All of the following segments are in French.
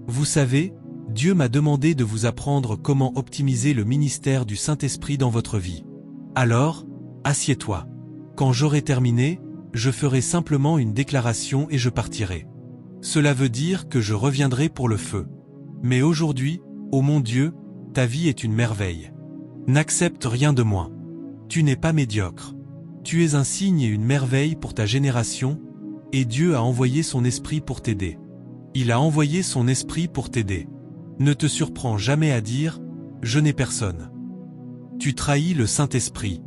Vous savez, Dieu m'a demandé de vous apprendre comment optimiser le ministère du Saint-Esprit dans votre vie. Alors, assieds-toi. Quand j'aurai terminé, je ferai simplement une déclaration et je partirai. Cela veut dire que je reviendrai pour le feu. Mais aujourd'hui, ô mon Dieu, ta vie est une merveille. N'accepte rien de moins. Tu n'es pas médiocre. Tu es un signe et une merveille pour ta génération, et Dieu a envoyé son esprit pour t'aider. Il a envoyé son esprit pour t'aider. Ne te surprends jamais à dire « Je n'ai personne ». Tu trahis le Saint-Esprit.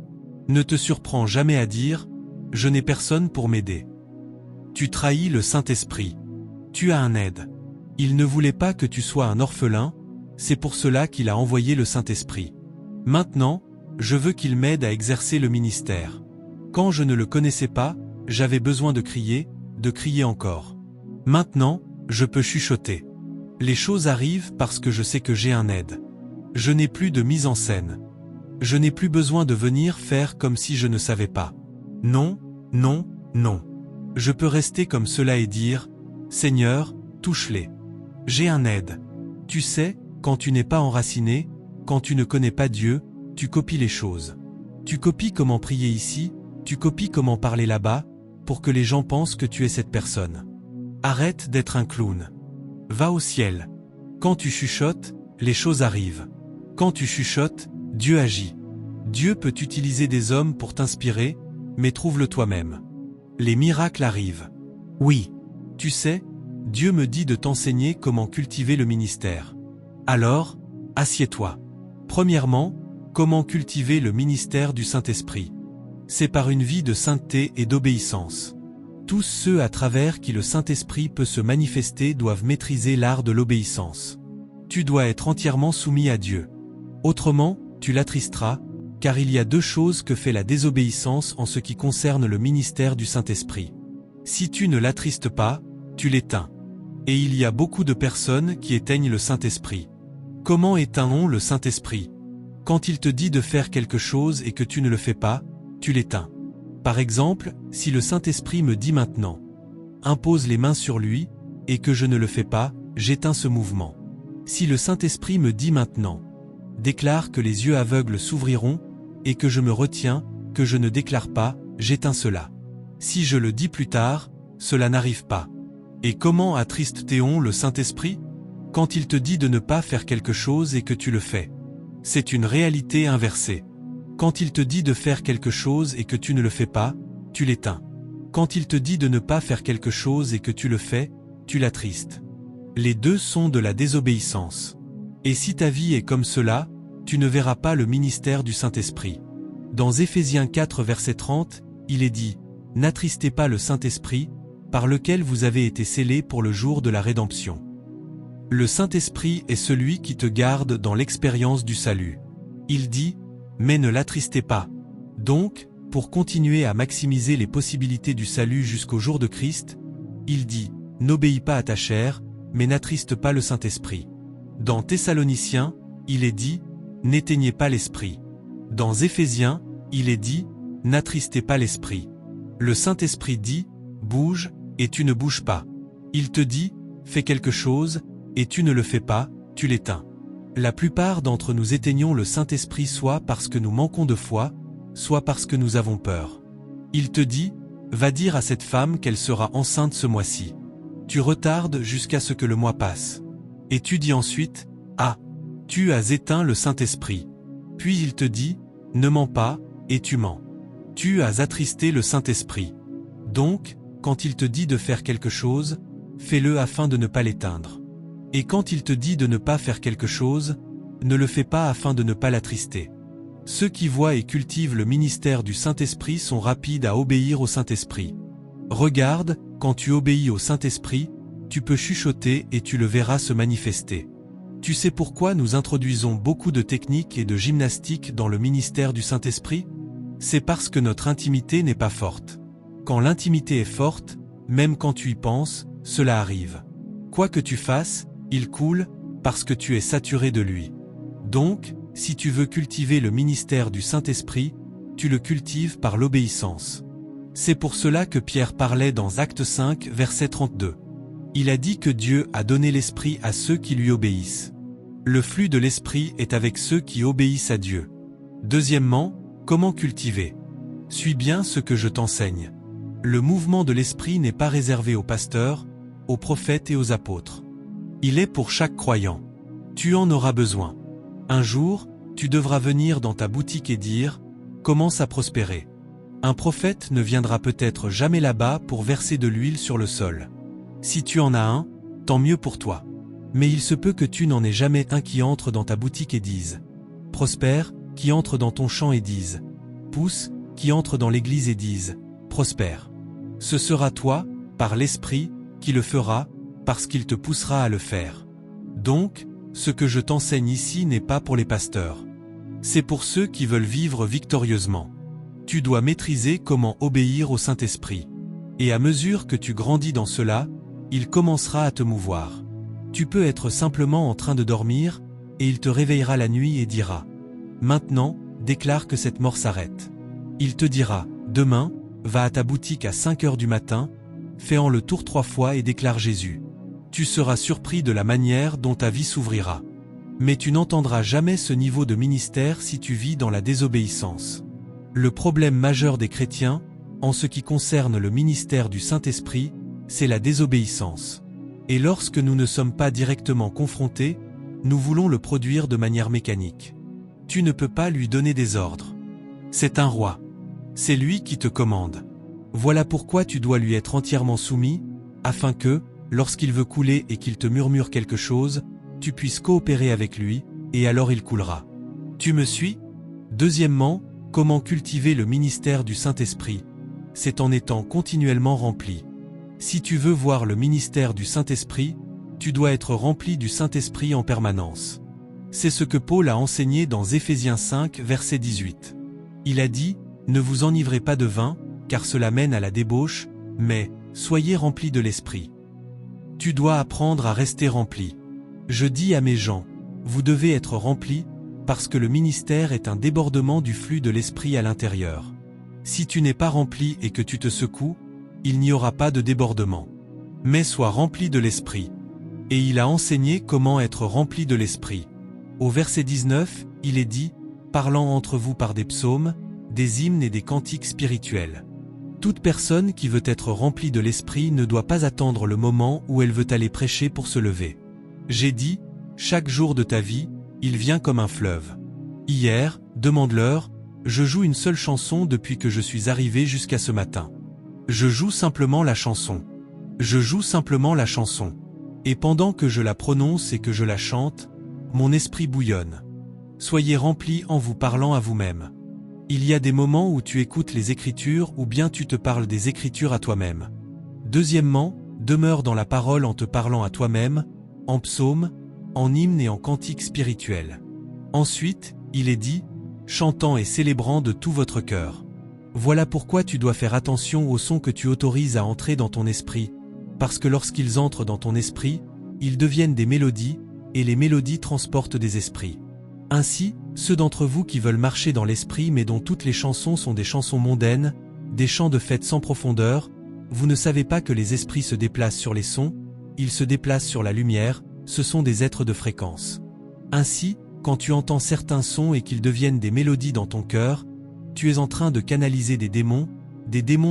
Ne te surprends jamais à dire « Je n'ai personne pour m'aider ». Tu trahis le Saint-Esprit. Tu as un aide. Il ne voulait pas que tu sois un orphelin, c'est pour cela qu'il a envoyé le Saint-Esprit. Maintenant, je veux qu'il m'aide à exercer le ministère. Quand je ne le connaissais pas, j'avais besoin de crier encore. Maintenant, je peux chuchoter. Les choses arrivent parce que je sais que j'ai un aide. Je n'ai plus de mise en scène. Je n'ai plus besoin de venir faire comme si je ne savais pas. Non, non, non. Je peux rester comme cela et dire « Seigneur, touche-les. J'ai un aide. » Tu sais, quand tu n'es pas enraciné, quand tu ne connais pas Dieu, tu copies les choses. Tu copies comment prier ici, tu copies comment parler là-bas, pour que les gens pensent que tu es cette personne. Arrête d'être un clown. Va au ciel. Quand tu chuchotes, les choses arrivent. Quand tu chuchotes, Dieu agit. Dieu peut utiliser des hommes pour t'inspirer, mais trouve-le toi-même. Les miracles arrivent. Oui. Tu sais, Dieu me dit de t'enseigner comment cultiver le ministère. Alors, assieds-toi. Premièrement, comment cultiver le ministère du Saint-Esprit? C'est par une vie de sainteté et d'obéissance. Tous ceux à travers qui le Saint-Esprit peut se manifester doivent maîtriser l'art de l'obéissance. Tu dois être entièrement soumis à Dieu. Autrement, tu l'attristeras, car il y a deux choses que fait la désobéissance en ce qui concerne le ministère du Saint-Esprit. Si tu ne l'attristes pas, tu l'éteins. Et il y a beaucoup de personnes qui éteignent le Saint-Esprit. Comment éteint-on le Saint-Esprit? Quand il te dit de faire quelque chose et que tu ne le fais pas, tu l'éteins. Par exemple, si le Saint-Esprit me dit maintenant « Impose les mains sur lui » et que je ne le fais pas, j'éteins ce mouvement. Si le Saint-Esprit me dit maintenant « Déclare que les yeux aveugles s'ouvriront » et que je me retiens, que je ne déclare pas, j'éteins cela. Si je le dis plus tard, cela n'arrive pas. Et comment attriste-t-on le Saint-Esprit? Quand il te dit de ne pas faire quelque chose et que tu le fais. C'est une réalité inversée. Quand il te dit de faire quelque chose et que tu ne le fais pas, tu l'éteins. Quand il te dit de ne pas faire quelque chose et que tu le fais, tu l'attristes. Les deux sont de la désobéissance. Et si ta vie est comme cela, tu ne verras pas le ministère du Saint-Esprit. Dans Éphésiens 4 verset 30, il est dit « N'attristez pas le Saint-Esprit, par lequel vous avez été scellés pour le jour de la rédemption. » Le Saint-Esprit est celui qui te garde dans l'expérience du salut. Il dit « Mais ne l'attristez pas. » Donc, pour continuer à maximiser les possibilités du salut jusqu'au jour de Christ, il dit « N'obéis pas à ta chair, mais n'attriste pas le Saint-Esprit. » Dans Thessaloniciens, il est dit « N'éteignez pas l'esprit. » Dans Éphésiens, il est dit « N'attristez pas l'esprit. » Le Saint-Esprit dit « Bouge, et tu ne bouges pas. » Il te dit « Fais quelque chose, et tu ne le fais pas, tu l'éteins. » La plupart d'entre nous éteignons le Saint-Esprit soit parce que nous manquons de foi, soit parce que nous avons peur. Il te dit « Va dire à cette femme qu'elle sera enceinte ce mois-ci. » Tu retardes jusqu'à ce que le mois passe. Et tu dis ensuite « Ah, tu as éteint le Saint-Esprit. » Puis il te dit « Ne mens pas, et tu mens. Tu as attristé le Saint-Esprit. » Donc, quand il te dit de faire quelque chose, fais-le afin de ne pas l'éteindre. Et quand il te dit de ne pas faire quelque chose, ne le fais pas afin de ne pas l'attrister. Ceux qui voient et cultivent le ministère du Saint-Esprit sont rapides à obéir au Saint-Esprit. Regarde, quand tu obéis au Saint-Esprit, tu peux chuchoter et tu le verras se manifester. Tu sais pourquoi nous introduisons beaucoup de techniques et de gymnastique dans le ministère du Saint-Esprit? C'est parce que notre intimité n'est pas forte. Quand l'intimité est forte, même quand tu y penses, cela arrive. Quoi que tu fasses, il coule, parce que tu es saturé de lui. Donc, si tu veux cultiver le ministère du Saint-Esprit, tu le cultives par l'obéissance. C'est pour cela que Pierre parlait dans Actes 5, verset 32. Il a dit que Dieu a donné l'Esprit à ceux qui lui obéissent. Le flux de l'Esprit est avec ceux qui obéissent à Dieu. Deuxièmement, comment cultiver? Suis bien ce que je t'enseigne. Le mouvement de l'Esprit n'est pas réservé aux pasteurs, aux prophètes et aux apôtres. Il est pour chaque croyant. Tu en auras besoin. Un jour, tu devras venir dans ta boutique et dire « Commence à prospérer ». Un prophète ne viendra peut-être jamais là-bas pour verser de l'huile sur le sol. Si tu en as un, tant mieux pour toi. Mais il se peut que tu n'en aies jamais un qui entre dans ta boutique et dise « Prospère », qui entre dans ton champ et dise « Pousse », qui entre dans l'église et dise « Prospère ». Ce sera toi, par l'Esprit, qui le fera, parce qu'il te poussera à le faire. Donc, ce que je t'enseigne ici n'est pas pour les pasteurs. C'est pour ceux qui veulent vivre victorieusement. Tu dois maîtriser comment obéir au Saint-Esprit. Et à mesure que tu grandis dans cela, il commencera à te mouvoir. Tu peux être simplement en train de dormir, et il te réveillera la nuit et dira « Maintenant, déclare que cette mort s'arrête ». Il te dira « Demain, va à ta boutique à 5 heures du matin, fais-en le tour 3 fois et déclare Jésus. Tu seras surpris de la manière dont ta vie s'ouvrira. Mais tu n'entendras jamais ce niveau de ministère si tu vis dans la désobéissance. Le problème majeur des chrétiens, en ce qui concerne le ministère du Saint-Esprit, c'est la désobéissance. Et lorsque nous ne sommes pas directement confrontés, nous voulons le produire de manière mécanique. Tu ne peux pas lui donner des ordres. C'est un roi. C'est lui qui te commande. Voilà pourquoi tu dois lui être entièrement soumis, afin que, lorsqu'il veut couler et qu'il te murmure quelque chose, tu puisses coopérer avec lui, et alors il coulera. Tu me suis? Deuxièmement, comment cultiver le ministère du Saint-Esprit? C'est en étant continuellement rempli. Si tu veux voir le ministère du Saint-Esprit, tu dois être rempli du Saint-Esprit en permanence. C'est ce que Paul a enseigné dans Éphésiens 5, verset 18. Il a dit « Ne vous enivrez pas de vin, car cela mène à la débauche, mais soyez remplis de l'Esprit. » Tu dois apprendre à rester rempli. Je dis à mes gens, vous devez être remplis, parce que le ministère est un débordement du flux de l'Esprit à l'intérieur. Si tu n'es pas rempli et que tu te secoues, il n'y aura pas de débordement. Mais sois rempli de l'Esprit. Et il a enseigné comment être rempli de l'Esprit. Au verset 19, il est dit, parlant entre vous par des psaumes, des hymnes et des cantiques spirituels. Toute personne qui veut être remplie de l'Esprit ne doit pas attendre le moment où elle veut aller prêcher pour se lever. J'ai dit, chaque jour de ta vie, il vient comme un fleuve. Hier, demande-leur, je joue une seule chanson depuis que je suis arrivé jusqu'à ce matin. Je joue simplement la chanson. Je joue simplement la chanson. Et pendant que je la prononce et que je la chante, mon esprit bouillonne. Soyez remplis en vous parlant à vous-même. Il y a des moments où tu écoutes les Écritures ou bien tu te parles des Écritures à toi-même. Deuxièmement, demeure dans la parole en te parlant à toi-même, en psaume, en hymne et en cantique spirituel. Ensuite, il est dit, chantant et célébrant de tout votre cœur. Voilà pourquoi tu dois faire attention aux sons que tu autorises à entrer dans ton esprit, parce que lorsqu'ils entrent dans ton esprit, ils deviennent des mélodies, et les mélodies transportent des esprits. Ainsi, ceux d'entre vous qui veulent marcher dans l'esprit mais dont toutes les chansons sont des chansons mondaines, des chants de fête sans profondeur, vous ne savez pas que les esprits se déplacent sur les sons, ils se déplacent sur la lumière, ce sont des êtres de fréquence. Ainsi, quand tu entends certains sons et qu'ils deviennent des mélodies dans ton cœur, tu es en train de canaliser des démons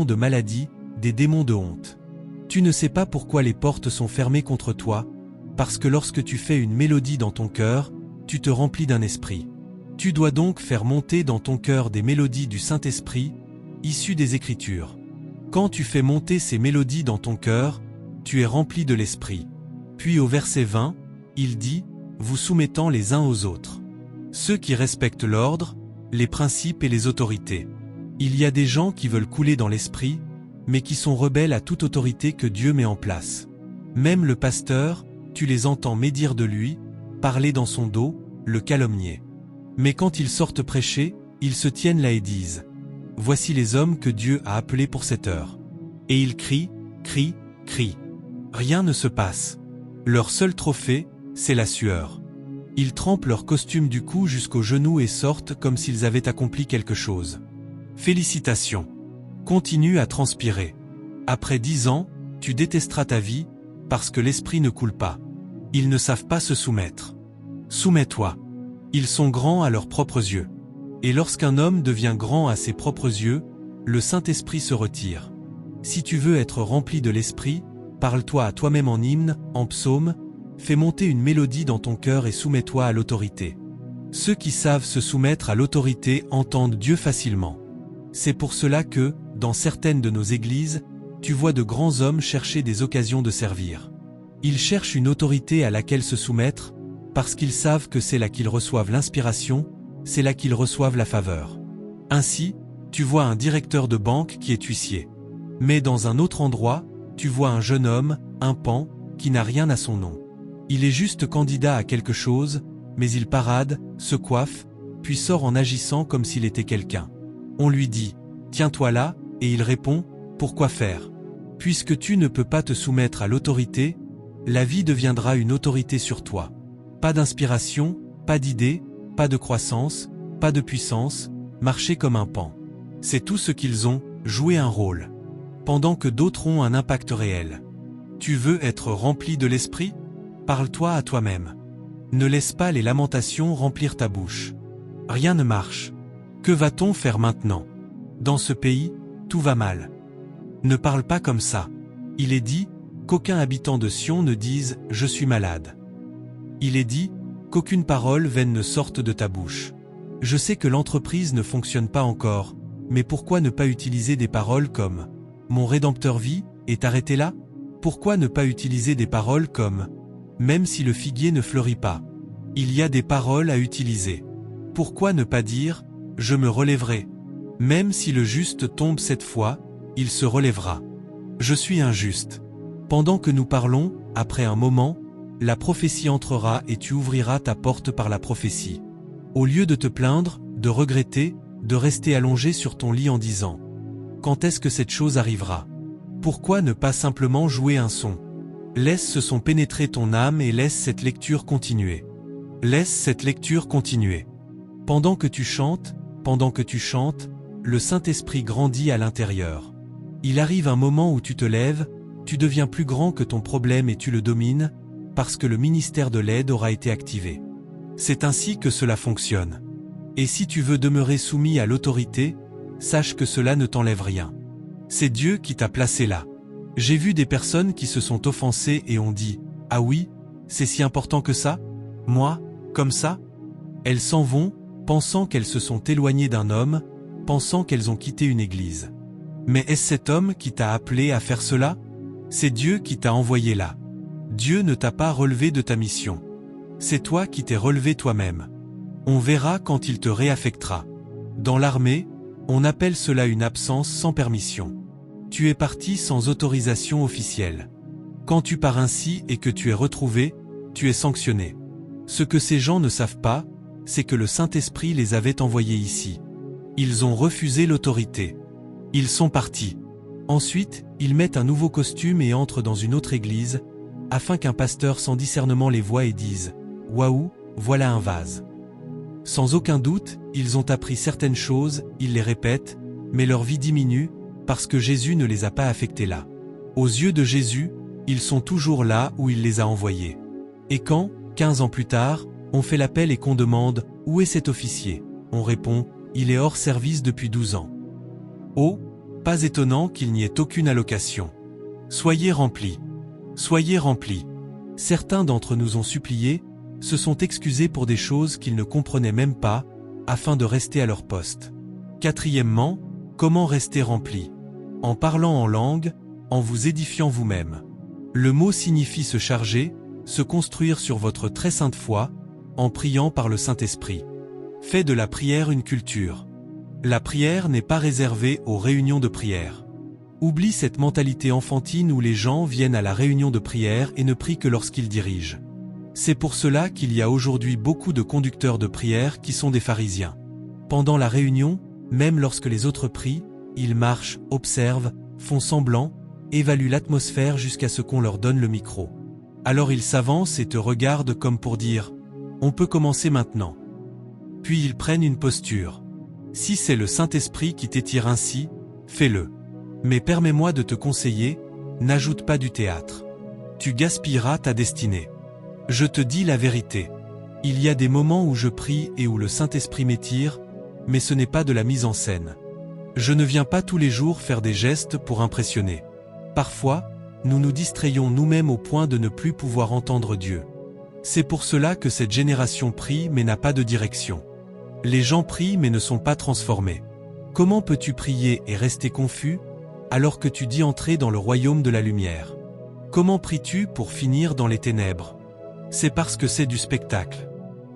de maladie, des démons de honte. Tu ne sais pas pourquoi les portes sont fermées contre toi, parce que lorsque tu fais une mélodie dans ton cœur, tu te remplis d'un esprit. Tu dois donc faire monter dans ton cœur des mélodies du Saint-Esprit, issues des Écritures. Quand tu fais monter ces mélodies dans ton cœur, tu es rempli de l'Esprit. Puis au verset 20, il dit, vous soumettant les uns aux autres. Ceux qui respectent l'ordre, les principes et les autorités. Il y a des gens qui veulent couler dans l'esprit, mais qui sont rebelles à toute autorité que Dieu met en place. Même le pasteur, tu les entends médire de lui, parler dans son dos, le calomnier. Mais quand ils sortent prêcher, ils se tiennent là et disent « Voici les hommes que Dieu a appelés pour cette heure. » Et ils crient, crient, crient. Rien ne se passe. Leur seul trophée, c'est la sueur. Ils trempent leur costume du cou jusqu'aux genoux et sortent comme s'ils avaient accompli quelque chose. Félicitations. Continue à transpirer. Après 10 ans, tu détesteras ta vie, parce que l'esprit ne coule pas. Ils ne savent pas se soumettre. Soumets-toi. Ils sont grands à leurs propres yeux. Et lorsqu'un homme devient grand à ses propres yeux, le Saint-Esprit se retire. Si tu veux être rempli de l'Esprit, parle-toi à toi-même en hymne, en psaume, fais monter une mélodie dans ton cœur et soumets-toi à l'autorité. Ceux qui savent se soumettre à l'autorité entendent Dieu facilement. C'est pour cela que, dans certaines de nos églises, tu vois de grands hommes chercher des occasions de servir. Ils cherchent une autorité à laquelle se soumettre, parce qu'ils savent que c'est là qu'ils reçoivent l'inspiration, c'est là qu'ils reçoivent la faveur. Ainsi, tu vois un directeur de banque qui est huissier. Mais dans un autre endroit, tu vois un jeune homme, un pan, qui n'a rien à son nom. Il est juste candidat à quelque chose, mais il parade, se coiffe, puis sort en agissant comme s'il était quelqu'un. On lui dit « Tiens-toi là » et il répond « Pourquoi faire ?» Puisque tu ne peux pas te soumettre à l'autorité, la vie deviendra une autorité sur toi. Pas d'inspiration, pas d'idée, pas de croissance, pas de puissance, marcher comme un pan. C'est tout ce qu'ils ont, jouer un rôle. Pendant que d'autres ont un impact réel. Tu veux être rempli de l'esprit? Parle-toi à toi-même. Ne laisse pas les lamentations remplir ta bouche. Rien ne marche. Que va-t-on faire maintenant? Dans ce pays, tout va mal. Ne parle pas comme ça. Il est dit qu'aucun habitant de Sion ne dise « Je suis malade ». Il est dit qu'aucune parole vaine ne sorte de ta bouche. Je sais que l'entreprise ne fonctionne pas encore, mais pourquoi ne pas utiliser des paroles comme « Mon Rédempteur vit, est arrêté là » Pourquoi ne pas utiliser des paroles comme « Même si le figuier ne fleurit pas ». Il y a des paroles à utiliser. Pourquoi ne pas dire « Je me relèverai ». Même si le juste tombe cette fois, il se relèvera. Je suis injuste. Pendant que nous parlons, après un moment, la prophétie entrera et tu ouvriras ta porte par la prophétie. Au lieu de te plaindre, de regretter, de rester allongé sur ton lit en disant « Quand est-ce que cette chose arrivera ?» Pourquoi ne pas simplement jouer un son? Laisse ce son pénétrer ton âme et laisse cette lecture continuer. Laisse cette lecture continuer. Pendant que tu chantes, le Saint-Esprit grandit à l'intérieur. Il arrive un moment où tu te lèves, tu deviens plus grand que ton problème et tu le domines, parce que le ministère de l'aide aura été activé. C'est ainsi que cela fonctionne. Et si tu veux demeurer soumis à l'autorité, sache que cela ne t'enlève rien. C'est Dieu qui t'a placé là. J'ai vu des personnes qui se sont offensées et ont dit « Ah oui, c'est si important que ça? Moi, comme ça ?» Elles s'en vont, pensant qu'elles se sont éloignées d'un homme, pensant qu'elles ont quitté une église. Mais est-ce cet homme qui t'a appelé à faire cela? C'est Dieu qui t'a envoyé là. Dieu ne t'a pas relevé de ta mission. C'est toi qui t'es relevé toi-même. On verra quand il te réaffectera. Dans l'armée, on appelle cela une absence sans permission. Tu es parti sans autorisation officielle. Quand tu pars ainsi et que tu es retrouvé, tu es sanctionné. Ce que ces gens ne savent pas, c'est que le Saint-Esprit les avait envoyés ici. Ils ont refusé l'autorité. Ils sont partis. Ensuite, ils mettent un nouveau costume et entrent dans une autre église, afin qu'un pasteur sans discernement les voie et dise « Waouh, voilà un vase ». Sans aucun doute, ils ont appris certaines choses, ils les répètent, mais leur vie diminue, parce que Jésus ne les a pas affectés là. Aux yeux de Jésus, ils sont toujours là où il les a envoyés. Et quand, 15 ans plus tard, on fait l'appel et qu'on demande « Où est cet officier ?» On répond « Il est hors service depuis 12 ans. » Oh, pas étonnant qu'il n'y ait aucune allocation. Soyez remplis. Soyez remplis. Certains d'entre nous ont supplié, se sont excusés pour des choses qu'ils ne comprenaient même pas, afin de rester à leur poste. Quatrièmement, comment rester rempli? En parlant en langue, en vous édifiant vous-même. Le mot signifie se charger, se construire sur votre très sainte foi, en priant par le Saint-Esprit. Fais de la prière une culture. La prière n'est pas réservée aux réunions de prière. Oublie cette mentalité enfantine où les gens viennent à la réunion de prière et ne prient que lorsqu'ils dirigent. C'est pour cela qu'il y a aujourd'hui beaucoup de conducteurs de prière qui sont des pharisiens. Pendant la réunion, même lorsque les autres prient, ils marchent, observent, font semblant, évaluent l'atmosphère jusqu'à ce qu'on leur donne le micro. Alors ils s'avancent et te regardent comme pour dire « On peut commencer maintenant ». Puis ils prennent une posture. Si c'est le Saint-Esprit qui t'étire ainsi, fais-le. Mais permets-moi de te conseiller, n'ajoute pas du théâtre. tu gaspilleras ta destinée. Je te dis la vérité. Il y a des moments où je prie et où le Saint-Esprit m'étire, mais ce n'est pas de la mise en scène. Je ne viens pas tous les jours faire des gestes pour impressionner. Parfois, nous nous distrayons nous-mêmes au point de ne plus pouvoir entendre Dieu. C'est pour cela que cette génération prie mais n'a pas de direction. Les gens prient mais ne sont pas transformés. Comment peux-tu prier et rester confus, alors que tu dis entrer dans le royaume de la lumière? Comment pries-tu pour finir dans les ténèbres? C'est parce que c'est du spectacle.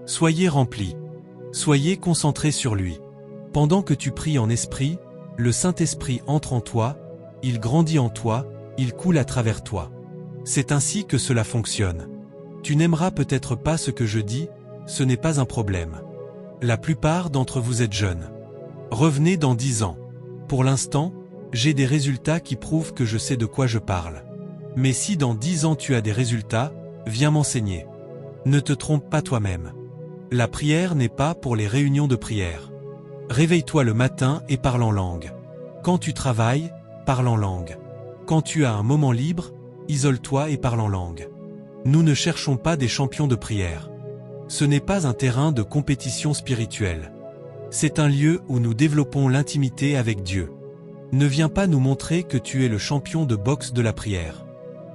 Soyez remplis. Soyez concentrés sur lui. Pendant que tu pries en esprit, le Saint-Esprit entre en toi, il grandit en toi, il coule à travers toi. C'est ainsi que cela fonctionne. Tu n'aimeras peut-être pas ce que je dis, ce n'est pas un problème. La plupart d'entre vous êtes jeunes. Revenez dans 10 ans. Pour l'instant, j'ai des résultats qui prouvent que je sais de quoi je parle. Mais si dans 10 ans tu as des résultats, viens m'enseigner. Ne te trompe pas toi-même. La prière n'est pas pour les réunions de prière. Réveille-toi le matin et parle en langue. Quand tu travailles, parle en langue. Quand tu as un moment libre, isole-toi et parle en langue. Nous ne cherchons pas des champions de prière. Ce n'est pas un terrain de compétition spirituelle. C'est un lieu où nous développons l'intimité avec Dieu. Ne viens pas nous montrer que tu es le champion de boxe de la prière.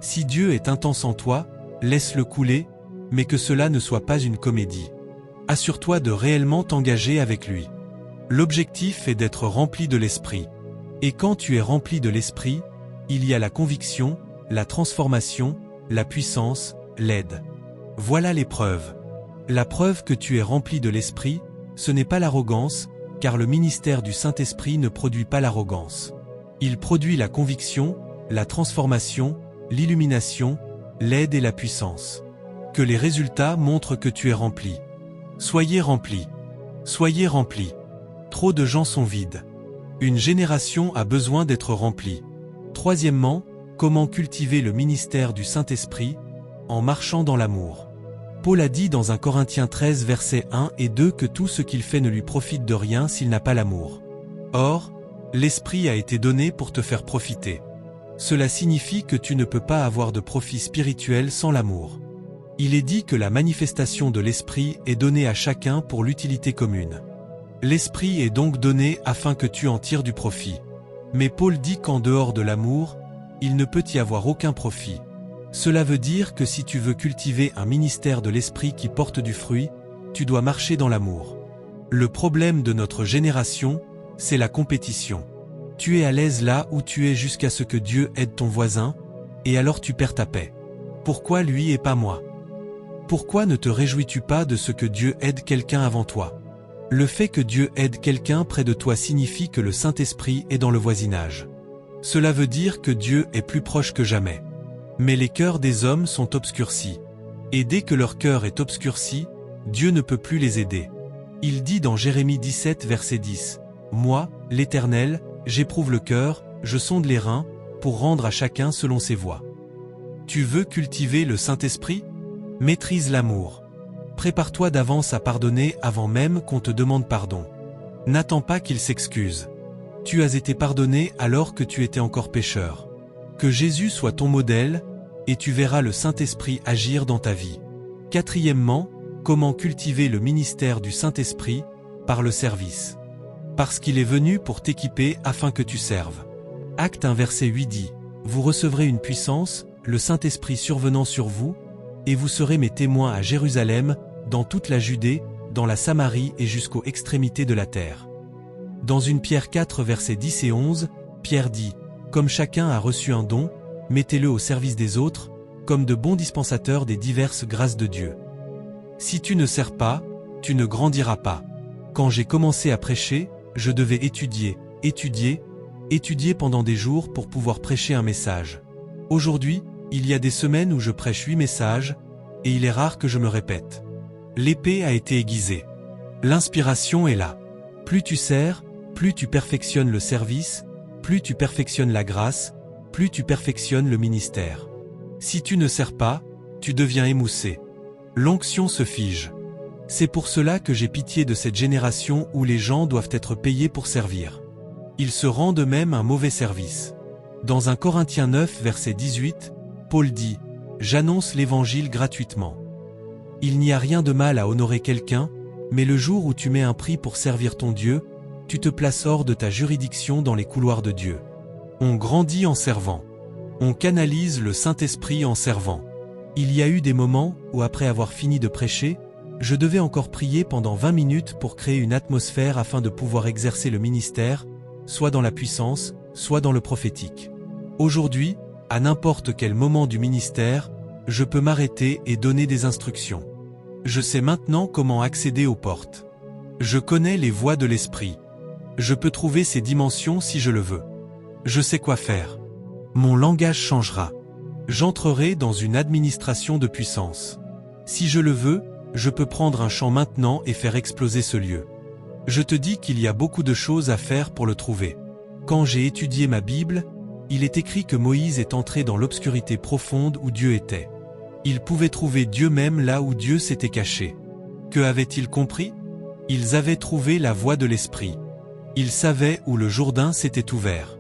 Si Dieu est intense en toi, laisse-le couler, mais que cela ne soit pas une comédie. Assure-toi de réellement t'engager avec lui. L'objectif est d'être rempli de l'Esprit. Et quand tu es rempli de l'Esprit, il y a la conviction, la transformation, la puissance, l'aide. Voilà les preuves. La preuve que tu es rempli de l'Esprit, ce n'est pas l'arrogance, car le ministère du Saint-Esprit ne produit pas l'arrogance. Il produit la conviction, la transformation, l'illumination, l'aide et la puissance. Que les résultats montrent que tu es rempli. Soyez remplis. Soyez remplis. Trop de gens sont vides. Une génération a besoin d'être remplie. Troisièmement, comment cultiver le ministère du Saint-Esprit? En marchant dans l'amour. Paul a dit dans 1 Corinthiens 13 versets 1 et 2 que tout ce qu'il fait ne lui profite de rien s'il n'a pas l'amour. Or, l'Esprit a été donné pour te faire profiter. Cela signifie que tu ne peux pas avoir de profit spirituel sans l'amour. Il est dit que la manifestation de l'Esprit est donnée à chacun pour l'utilité commune. L'Esprit est donc donné afin que tu en tires du profit. Mais Paul dit qu'en dehors de l'amour, il ne peut y avoir aucun profit. Cela veut dire que si tu veux cultiver un ministère de l'Esprit qui porte du fruit, tu dois marcher dans l'amour. Le problème de notre génération, c'est la compétition. Tu es à l'aise là où tu es jusqu'à ce que Dieu aide ton voisin, et alors tu perds ta paix. Pourquoi lui et pas moi? Pourquoi ne te réjouis-tu pas de ce que Dieu aide quelqu'un avant toi? Le fait que Dieu aide quelqu'un près de toi signifie que le Saint-Esprit est dans le voisinage. Cela veut dire que Dieu est plus proche que jamais. Mais les cœurs des hommes sont obscurcis. Et dès que leur cœur est obscurci, Dieu ne peut plus les aider. Il dit dans Jérémie 17 verset 10, « Moi, l'Éternel, j'éprouve le cœur, je sonde les reins, pour rendre à chacun selon ses voies. » Tu veux cultiver le Saint-Esprit? Maîtrise l'amour. Prépare-toi d'avance à pardonner avant même qu'on te demande pardon. N'attends pas qu'il s'excuse. Tu as été pardonné alors que tu étais encore pécheur. Que Jésus soit ton modèle, et tu verras le Saint-Esprit agir dans ta vie. Quatrièmement, comment cultiver le ministère du Saint-Esprit? Par le service. Parce qu'il est venu pour t'équiper afin que tu serves. Acte 1 verset 8 dit, « Vous recevrez une puissance, le Saint-Esprit survenant sur vous, et vous serez mes témoins à Jérusalem, dans toute la Judée, dans la Samarie et jusqu'aux extrémités de la terre. » Dans 1 Pierre 4 versets 10 et 11, Pierre dit, « Comme chacun a reçu un don, mettez-le au service des autres, comme de bons dispensateurs des diverses grâces de Dieu. » Si tu ne sers pas, tu ne grandiras pas. Quand j'ai commencé à prêcher, je devais étudier pendant des jours pour pouvoir prêcher un message. Aujourd'hui, il y a des semaines où je prêche 8 messages, et il est rare que je me répète. L'épée a été aiguisée. L'inspiration est là. Plus tu sers, plus tu perfectionnes le service, plus tu perfectionnes la grâce, plus tu perfectionnes le ministère. Si tu ne sers pas, tu deviens émoussé. L'onction se fige. C'est pour cela que j'ai pitié de cette génération où les gens doivent être payés pour servir. Ils se rendent même un mauvais service. Dans 1 Corinthiens 9 verset 18, Paul dit, j'annonce l'évangile gratuitement. Il n'y a rien de mal à honorer quelqu'un, mais le jour où tu mets un prix pour servir ton Dieu, tu te places hors de ta juridiction dans les couloirs de Dieu. On grandit en servant. On canalise le Saint-Esprit en servant. Il y a eu des moments où, après avoir fini de prêcher, je devais encore prier pendant 20 minutes pour créer une atmosphère afin de pouvoir exercer le ministère, soit dans la puissance, soit dans le prophétique. Aujourd'hui, à n'importe quel moment du ministère, je peux m'arrêter et donner des instructions. Je sais maintenant comment accéder aux portes. Je connais les voies de l'esprit. Je peux trouver ces dimensions si je le veux. Je sais quoi faire. Mon langage changera. J'entrerai dans une administration de puissance. Si je le veux, je peux prendre un champ maintenant et faire exploser ce lieu. Je te dis qu'il y a beaucoup de choses à faire pour le trouver. Quand j'ai étudié ma Bible, il est écrit que Moïse est entré dans l'obscurité profonde où Dieu était. Il pouvait trouver Dieu même là où Dieu s'était caché. Que avaient-ils compris? Ils avaient trouvé la voie de l'esprit. Ils savaient où le Jourdain s'était ouvert.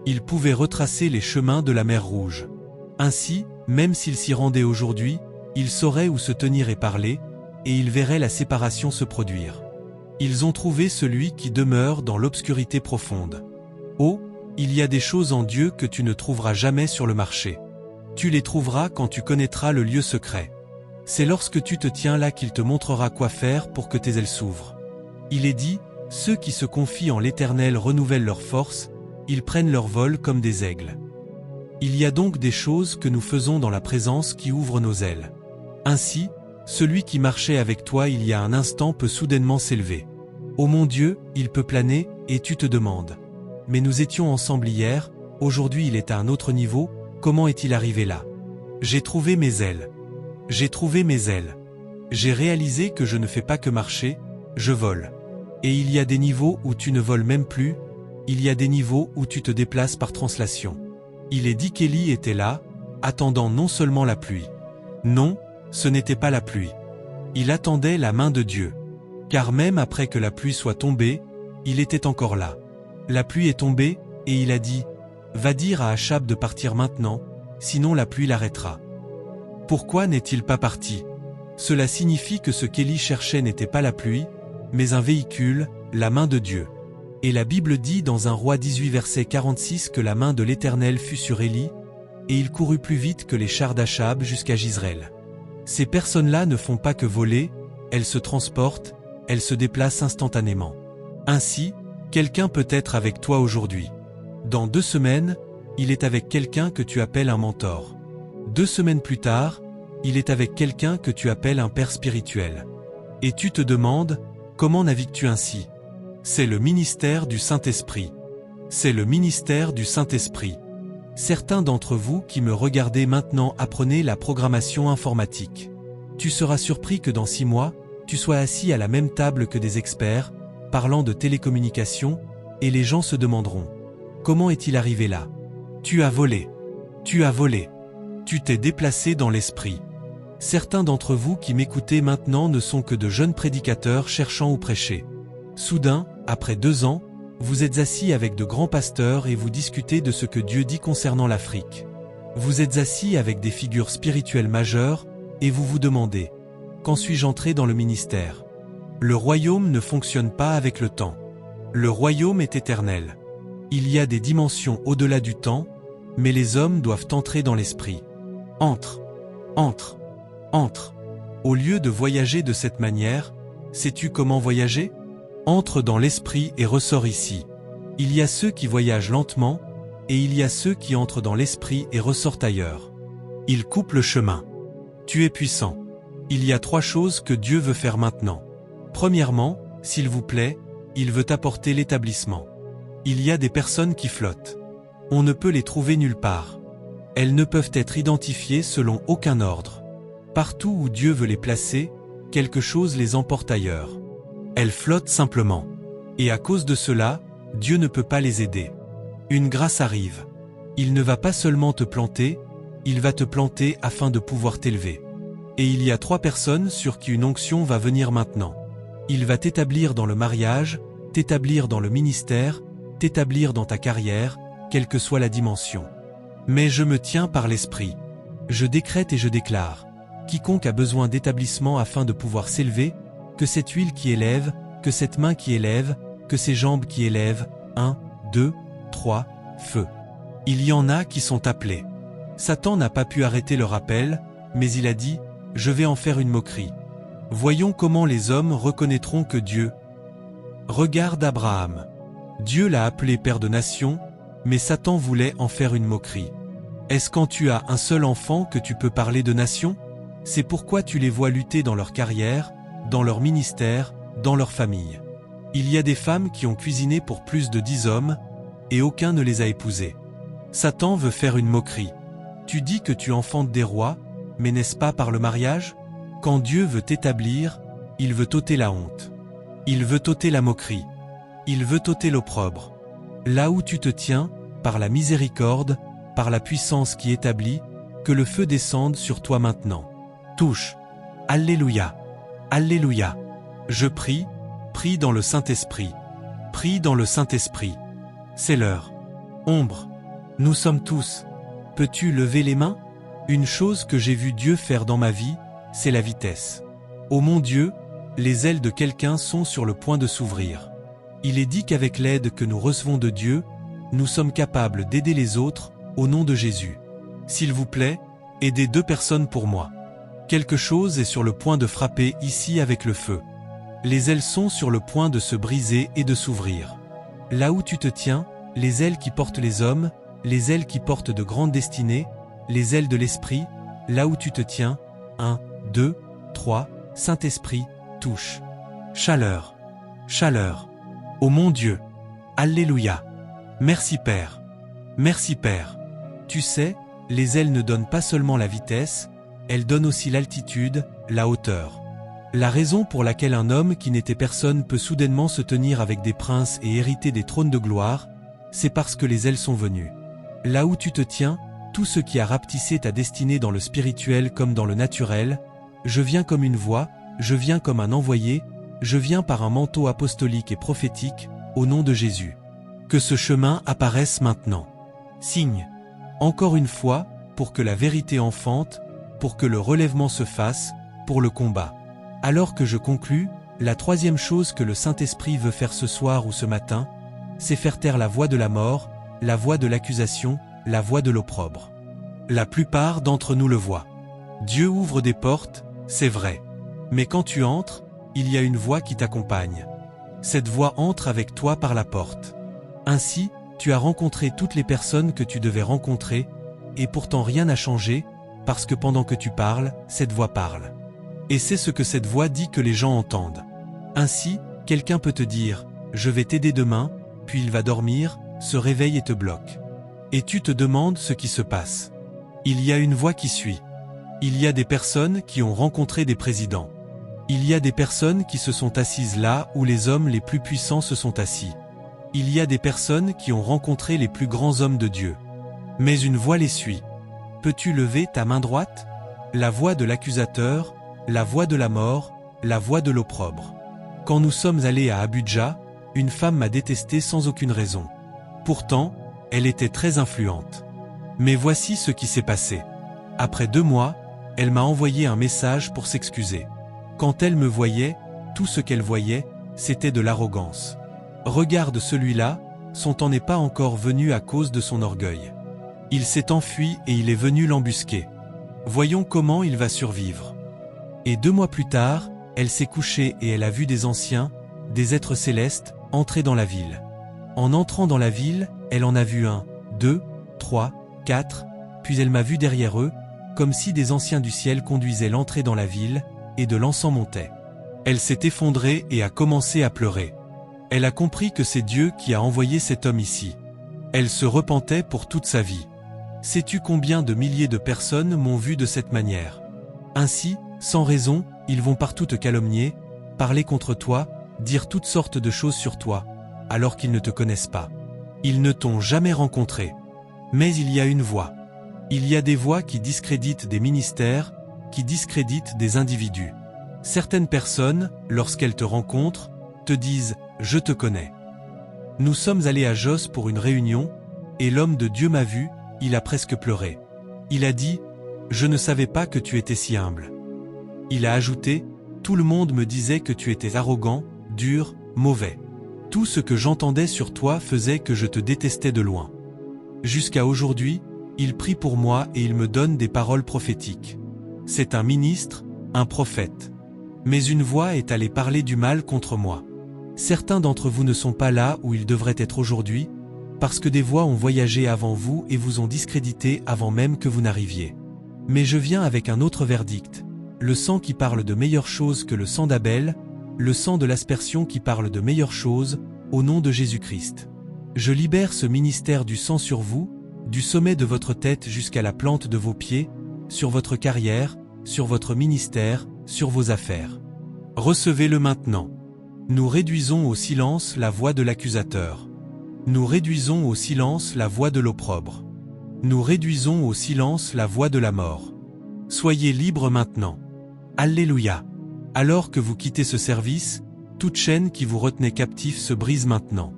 Ils pouvaient retracer les chemins de la mer Rouge. Ainsi, même s'ils s'y rendaient aujourd'hui, ils sauraient où se tenir et parler, et ils verraient la séparation se produire. Ils ont trouvé celui qui demeure dans l'obscurité profonde. Oh, il y a des choses en Dieu que tu ne trouveras jamais sur le marché. Tu les trouveras quand tu connaîtras le lieu secret. C'est lorsque tu te tiens là qu'il te montrera quoi faire pour que tes ailes s'ouvrent. Il est dit, ceux qui se confient en l'Éternel renouvellent leur force, ils prennent leur vol comme des aigles. Il y a donc des choses que nous faisons dans la présence qui ouvrent nos ailes. Ainsi, celui qui marchait avec toi il y a un instant peut soudainement s'élever. Oh mon Dieu, il peut planer, et tu te demandes. Mais nous étions ensemble hier, aujourd'hui il est à un autre niveau, comment est-il arrivé là? J'ai trouvé mes ailes. J'ai trouvé mes ailes. J'ai réalisé que je ne fais pas que marcher, je vole. Et il y a des niveaux où tu ne voles même plus, il y a des niveaux où tu te déplaces par translation. Il est dit qu'Élie était là, attendant non seulement la pluie. Non, ce n'était pas la pluie. Il attendait la main de Dieu. Car même après que la pluie soit tombée, il était encore là. La pluie est tombée, et il a dit, « Va dire à Achab de partir maintenant, sinon la pluie l'arrêtera. » Pourquoi n'est-il pas parti? Cela signifie que ce qu'Élie cherchait n'était pas la pluie, mais un véhicule, la main de Dieu. Et la Bible dit dans 1 Roi 18 verset 46 que la main de l'Éternel fut sur Élie, et il courut plus vite que les chars d'Achab jusqu'à Jizreel. Ces personnes-là ne font pas que voler, elles se transportent, elles se déplacent instantanément. Ainsi, quelqu'un peut être avec toi aujourd'hui. Dans 2 semaines, il est avec quelqu'un que tu appelles un mentor. 2 semaines plus tard, il est avec quelqu'un que tu appelles un père spirituel. Et tu te demandes, comment navigues-tu ainsi? C'est le ministère du Saint-Esprit. C'est le ministère du Saint-Esprit. Certains d'entre vous qui me regardez maintenant apprenez la programmation informatique. Tu seras surpris que dans 6 mois, tu sois assis à la même table que des experts, parlant de télécommunications, et les gens se demanderont, comment est-il arrivé là? Tu as volé. Tu as volé. Tu t'es déplacé dans l'esprit. Certains d'entre vous qui m'écoutez maintenant ne sont que de jeunes prédicateurs cherchant où prêcher. Soudain, après 2 ans, vous êtes assis avec de grands pasteurs et vous discutez de ce que Dieu dit concernant l'Afrique. Vous êtes assis avec des figures spirituelles majeures, et vous vous demandez, quand suis-je entré dans le ministère? Le royaume ne fonctionne pas avec le temps. Le royaume est éternel. Il y a des dimensions au-delà du temps, mais les hommes doivent entrer dans l'esprit. Entre. Entre. Entre. Au lieu de voyager de cette manière, sais-tu comment voyager? Entre dans l'esprit et ressors ici. Il y a ceux qui voyagent lentement, et il y a ceux qui entrent dans l'esprit et ressortent ailleurs. Ils coupent le chemin. Tu es puissant. Il y a 3 choses que Dieu veut faire maintenant. Premièrement, s'il vous plaît, il veut apporter l'établissement. Il y a des personnes qui flottent. On ne peut les trouver nulle part. Elles ne peuvent être identifiées selon aucun ordre. Partout où Dieu veut les placer, quelque chose les emporte ailleurs. Elles flottent simplement. Et à cause de cela, Dieu ne peut pas les aider. Une grâce arrive. Il ne va pas seulement te planter, il va te planter afin de pouvoir t'élever. Et il y a 3 personnes sur qui une onction va venir maintenant. Il va t'établir dans le mariage, t'établir dans le ministère, t'établir dans ta carrière, quelle que soit la dimension. Mais je me tiens par l'esprit. Je décrète et je déclare. Quiconque a besoin d'établissement afin de pouvoir s'élever, que cette huile qui élève, que cette main qui élève, que ces jambes qui élèvent, 1, 2, 3, feu. Il y en a qui sont appelés. Satan n'a pas pu arrêter leur appel, mais il a dit, je vais en faire une moquerie. Voyons comment les hommes reconnaîtront que Dieu. Regarde Abraham. Dieu l'a appelé père de nations, mais Satan voulait en faire une moquerie. Est-ce quand tu as un seul enfant que tu peux parler de nation? C'est pourquoi tu les vois lutter dans leur carrière, dans leur ministère, dans leur famille. Il y a des femmes qui ont cuisiné pour plus de 10 hommes, et aucun ne les a épousées. Satan veut faire une moquerie. Tu dis que tu enfantes des rois, mais n'est-ce pas par le mariage? Quand Dieu veut t'établir, il veut ôter la honte. Il veut ôter la moquerie. Il veut ôter l'opprobre. Là où tu te tiens, par la miséricorde, par la puissance qui établit, que le feu descende sur toi maintenant. Touche. Alléluia. Alléluia. Je prie, prie dans le Saint-Esprit. Prie dans le Saint-Esprit. C'est l'heure. Ombre. Nous sommes tous. Peux-tu lever les mains? Une chose que j'ai vu Dieu faire dans ma vie, c'est la vitesse. Ô mon Dieu, les ailes de quelqu'un sont sur le point de s'ouvrir. Il est dit qu'avec l'aide que nous recevons de Dieu, nous sommes capables d'aider les autres, au nom de Jésus. S'il vous plaît, aidez 2 personnes pour moi. Quelque chose est sur le point de frapper ici avec le feu. Les ailes sont sur le point de se briser et de s'ouvrir. Là où tu te tiens, les ailes qui portent les hommes, les ailes qui portent de grandes destinées, les ailes de l'Esprit, là où tu te tiens, 1, 2, 3, Saint-Esprit, touche. Chaleur. Chaleur. Ô mon Dieu. Alléluia. Merci Père. Merci Père. Tu sais, les ailes ne donnent pas seulement la vitesse, elles donnent aussi l'altitude, la hauteur. La raison pour laquelle un homme qui n'était personne peut soudainement se tenir avec des princes et hériter des trônes de gloire, c'est parce que les ailes sont venues. Là où tu te tiens, tout ce qui a rapetissé ta destinée dans le spirituel comme dans le naturel, je viens comme une voix, je viens comme un envoyé, je viens par un manteau apostolique et prophétique, au nom de Jésus. Que ce chemin apparaisse maintenant. Signe. Encore une fois, pour que la vérité enfante, pour que le relèvement se fasse, pour le combat. Alors que je conclus, la 3e chose que le Saint-Esprit veut faire ce soir ou ce matin, c'est faire taire la voix de la mort, la voix de l'accusation, la voix de l'opprobre. La plupart d'entre nous le voient. Dieu ouvre des portes, c'est vrai. Mais quand tu entres, il y a une voix qui t'accompagne. Cette voix entre avec toi par la porte. Ainsi, tu as rencontré toutes les personnes que tu devais rencontrer, et pourtant rien n'a changé, parce que pendant que tu parles, cette voix parle. Et c'est ce que cette voix dit que les gens entendent. Ainsi, quelqu'un peut te dire « Je vais t'aider demain », puis il va dormir, se réveille et te bloque. Et tu te demandes ce qui se passe. Il y a une voix qui suit. Il y a des personnes qui ont rencontré des présidents. Il y a des personnes qui se sont assises là où les hommes les plus puissants se sont assis. Il y a des personnes qui ont rencontré les plus grands hommes de Dieu. Mais une voix les suit. Peux-tu lever ta main droite? La voix de l'accusateur, la voix de la mort, la voix de l'opprobre. Quand nous sommes allés à Abuja, une femme m'a détesté sans aucune raison. Pourtant, elle était très influente. Mais voici ce qui s'est passé. Après 2 mois, elle m'a envoyé un message pour s'excuser. Quand elle me voyait, tout ce qu'elle voyait, c'était de l'arrogance. Regarde celui-là, son temps n'est pas encore venu à cause de son orgueil. Il s'est enfui et il est venu l'embusquer. Voyons comment il va survivre. Et 2 mois plus tard, elle s'est couchée et elle a vu des anciens, des êtres célestes, entrer dans la ville. En entrant dans la ville, elle en a vu 1, 2, 3, 4, puis elle m'a vu derrière eux, comme si des anciens du ciel conduisaient l'entrée dans la ville, et de l'encens montait. Elle s'est effondrée et a commencé à pleurer. Elle a compris que c'est Dieu qui a envoyé cet homme ici. Elle se repentait pour toute sa vie. Sais-tu combien de milliers de personnes m'ont vu de cette manière? Ainsi, sans raison, ils vont partout te calomnier, parler contre toi, dire toutes sortes de choses sur toi, alors qu'ils ne te connaissent pas. Ils ne t'ont jamais rencontré. Mais il y a une voix. Il y a des voix qui discréditent des ministères, qui discréditent des individus. Certaines personnes, lorsqu'elles te rencontrent, te disent « Je te connais ». Nous sommes allés à Jos pour une réunion, et l'homme de Dieu m'a vu, il a presque pleuré. Il a dit « Je ne savais pas que tu étais si humble. Il a ajouté, tout le monde me disait que tu étais arrogant, dur, mauvais. Tout ce que j'entendais sur toi faisait que je te détestais de loin. Jusqu'à aujourd'hui, il prie pour moi et il me donne des paroles prophétiques. C'est un ministre, un prophète. Mais une voix est allée parler du mal contre moi. Certains d'entre vous ne sont pas là où ils devraient être aujourd'hui, parce que des voix ont voyagé avant vous et vous ont discrédité avant même que vous n'arriviez. Mais je viens avec un autre verdict. Le sang qui parle de meilleures choses que le sang d'Abel, le sang de l'aspersion qui parle de meilleures choses, au nom de Jésus-Christ. Je libère ce ministère du sang sur vous, du sommet de votre tête jusqu'à la plante de vos pieds, sur votre carrière, sur votre ministère, sur vos affaires. Recevez-le maintenant. Nous réduisons au silence la voix de l'accusateur. Nous réduisons au silence la voix de l'opprobre. Nous réduisons au silence la voix de la mort. Soyez libres maintenant. Alléluia. Alors que vous quittez ce service, toute chaîne qui vous retenait captif se brise maintenant.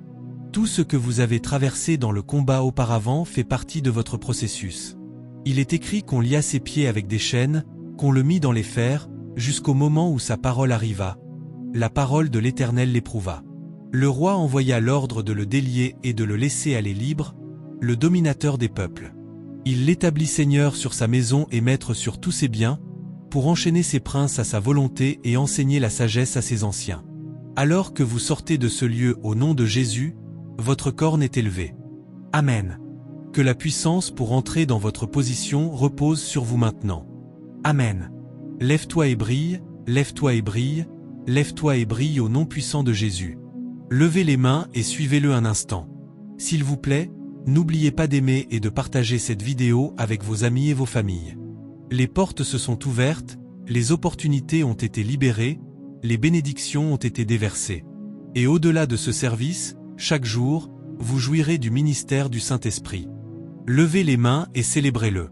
Tout ce que vous avez traversé dans le combat auparavant fait partie de votre processus. Il est écrit qu'on lia ses pieds avec des chaînes, qu'on le mit dans les fers, jusqu'au moment où sa parole arriva. La parole de l'Éternel l'éprouva. Le roi envoya l'ordre de le délier et de le laisser aller libre, le dominateur des peuples. Il l'établit seigneur sur sa maison et maître sur tous ses biens, pour enchaîner ses princes à sa volonté et enseigner la sagesse à ses anciens. Alors que vous sortez de ce lieu au nom de Jésus, votre corne est élevée. Amen. Que la puissance pour entrer dans votre position repose sur vous maintenant. Amen. Lève-toi et brille, lève-toi et brille, lève-toi et brille au nom puissant de Jésus. Levez les mains et suivez-le un instant. S'il vous plaît, n'oubliez pas d'aimer et de partager cette vidéo avec vos amis et vos familles. Les portes se sont ouvertes, les opportunités ont été libérées, les bénédictions ont été déversées. Et au-delà de ce service, chaque jour, vous jouirez du ministère du Saint-Esprit. Levez les mains et célébrez-le.